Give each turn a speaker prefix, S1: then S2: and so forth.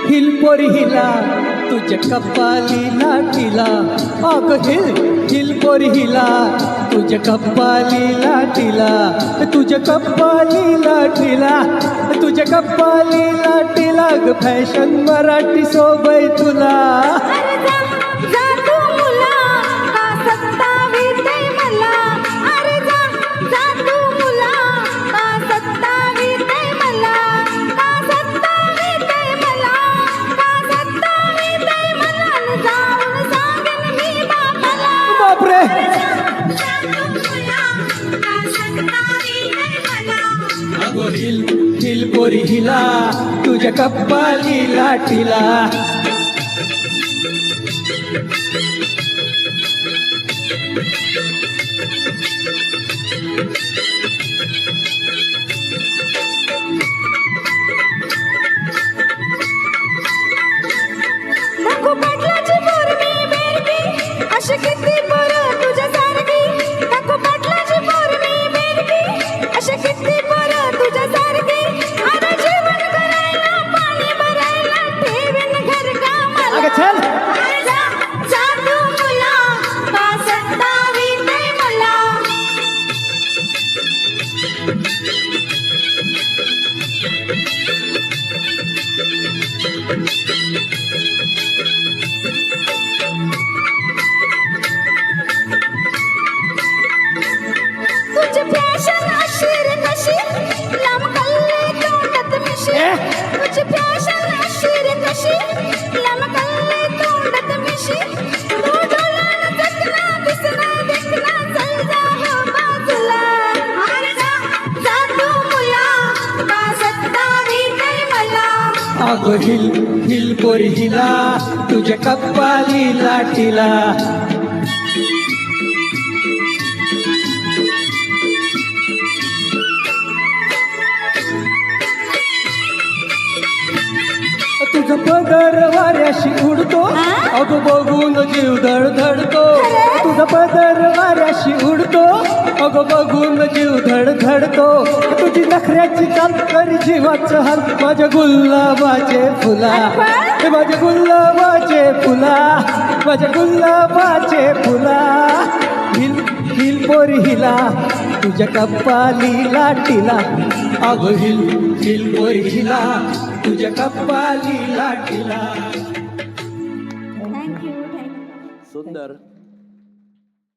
S1: Hill पोरी हिला तुझ्या कपालीला टिला, अग हिल पोरी हिला तुझ्या कपालीला टिला, तुझ्या कपालीला टिला, तुझ्या कपालीला टिला ग फॅशन मराठी सोबय तुला. हिल पोरी हिला तुझ्या कपालीला टिला. अग हिल पोरी हिला तुझ्या कपालीला टिला. तुझं पदर वाऱ्याशी उडतो, अग बघून जीव धडधडतो. तुझं पदर वाऱ्याशी उडतो, अग बघून जीव धडधडतो. तुझी नखऱ्याची चाल करी जीवाचं हाल, माझ्या गुलाबाचे फुला, माझ्या गुलाबाचे फुला, माझ्या गुलाबाचे फुला. हिल पोरी हिला तुझ्या कपालीला टिला, अग हिल पोरी हिला तुझ्या कपालीला टिला.
S2: थँक्यू.
S1: सुंदर.